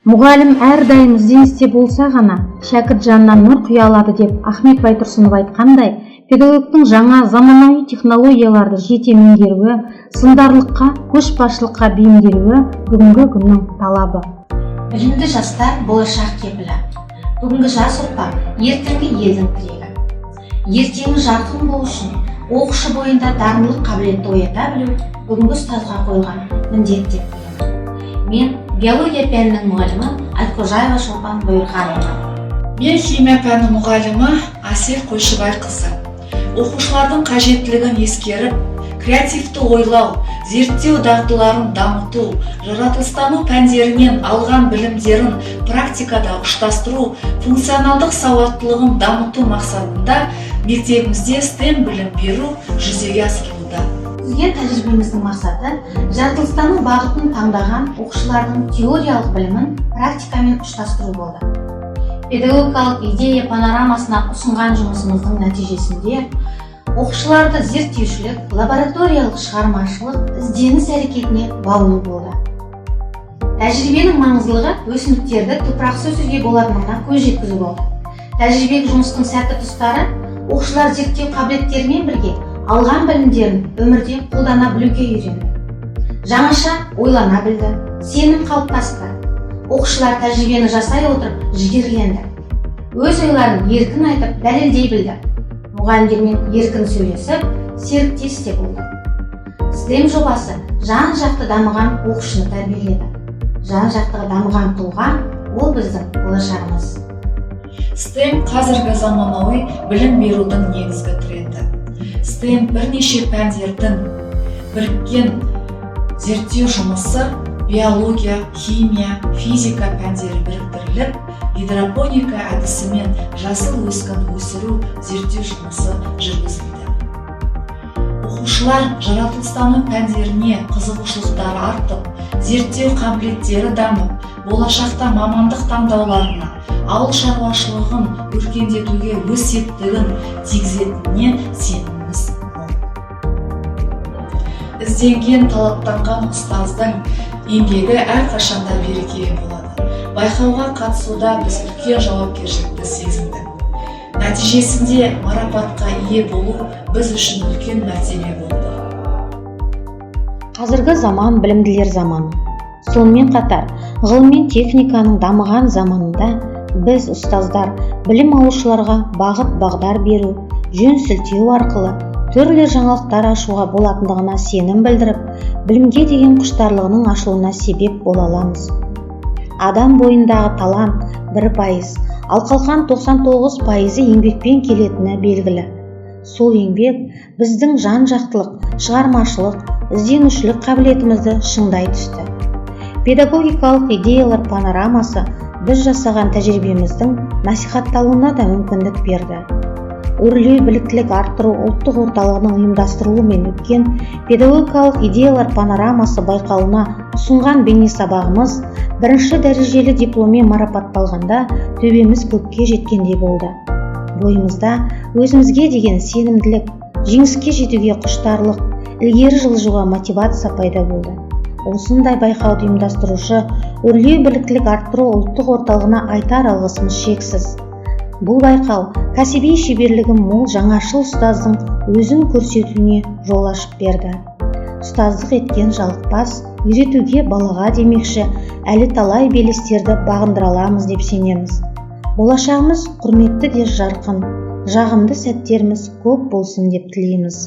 Мұғалім әрдайым ізденісте болса ғана шәкірт жанынан нұр құя алады деп Ахмет Байтұрсынов айтқандай, педагогтың жаңа заманауи технологияларды жете меңгеруі, сындарлыққа, көшбасшылыққа бейімделуі бүгінгі күннің талабы. Білімді жастар болашақ кепілі. Бүгінгі жас ұрпақ ертеңгі елдің тірегі. Ертеңі жарқын болу үшін оқушы бойында дарындылық қабілетті оята білу бүгінгі ұстазға қойылған міндет деп білемін. Мен биология пәнінің мұғалімі Айтқожаева Шолпан Бұйырханова. Мен химия пәні мұғалімі Асел Қойшыбайқызы. Оқушылардың қажеттілігін ескеріп, креативті ойлау, зерттеу дағдыларын дамыту, жаратылыстану пәндерінен алған білімдерін практикада ұштастыру, функционалдық сауаттылығын дамыту мақсатында мектебімізде STEM білім беру жүзеге асырылуда. Бізге тәжірибеміздің мақсаты жаратылыстану бағытын таңдаған оқушылардың теориялық білімін практикамен ұштастыру болды. Педагогикалық идея панорамасына ұсынған жұмысымыздың нәтижесінде оқушыларды зерттеушілік, лабораториялық шығармашылық, ізденіс әрекетіне баулу болды. Тәжірибенің маңыздылығы өсімдіктерді топырақсыз өсіруге болатынына көз жеткізу болды. Тәжірибелік жұмыстың сәтті тұстары оқушылар зерттеу қабілеттерімен бірге алған білімдерін өмірде қолдана білуге үйренді. Жаңаша ойлана білді, сенім қалыптасты. Оқушылар тәжірибені жасай отырып жігерленді. Өз ойларын еркін айтып, дәлелдей білді. Мұғалімдермен еркін сөйлесіп, серіктес те болды. STEM жобасы жан-жақты дамыған оқушыны тәрбиеледі. Жан-жақты дамыған тұлға ол біздің болашағымыз. STEM қазіргі заманауи білім берудің негізгі тренді. STEM бірнеше пәндердің біріккен зерттеу жұмысы, биология, химия, физика пәндері біріктіріліп, гидропоника әдісімен жасыл өскін өсіру зерттеу жұмысы жүргізілді. Оқушылар жаратылыстану пәндеріне қызығушылықтары артып, зерттеу қабілеттері дамып, болашақта мамандық таңдауларына, ауыл шаруашылығын өркендетуге өз септігін тигізетініне сеніміміз мол. Ізденген, талаптанған ұстаздың еңбегі әрқашанда берекелі болады. Байқауға қатысуда біз үлкен жауапкершілікті сезіндік. Нәтижесінде марапатқа ие болу біз үшін үлкен мәртебе болды. Қазіргі заман білімділер заманы. Сонымен қатар, ғылым мен техниканың дамыған заманында біз ұстаздар білім алушыларға бағыт-бағдар беру, жөн сілтеу арқылы түрлі жаңалықтар ашуға болатындығына сенім білдіріп, білімге деген құштарлығының ашылуына себеп бола аламыз. Адам бойындағы талант 1%, ал қалған 99% еңбекпен келетіні белгілі. Сол еңбек біздің жан-жақтылық, шығармашылық, ізденушілік қабілетімізді шыңдай түсті. Педагогикалық идеялар панорамасы біз жасаған тәжірибеміздің насихатталуына да мүмкіндік берді. Өрлеу біліктілік арттыру ұлттық орталығының ұйымдастырылуымен өткен педагогикалық идеялар панорамасы байқауына ұсынған бейнесабағымыз бірінші дәрежелі дипломмен марапатталғанда төбеміз көкке жеткендей болды. Бойымызда өзімізге деген сенімділік, жеңіске жетуге құштарлық, ілгері жылжуға мотивация пайда болды. Осындай байқауды ұйымдастырушы өрлеу біліктілік арттыру ұлттық орталығына айтар алғысымыз шексіз. Бұл байқау кәсіби шеберлігі мол жаңашыл ұстаздың өзін көрсетуіне жол ашып берді. Ұстаздық еткен жалықпас, үйретуге балаға демекші әлі талай белестерді бағындыра аламыз деп сенеміз. Болашағымыз құрметті де жарқын, жағымды сәттеріміз көп болсын деп тілейміз.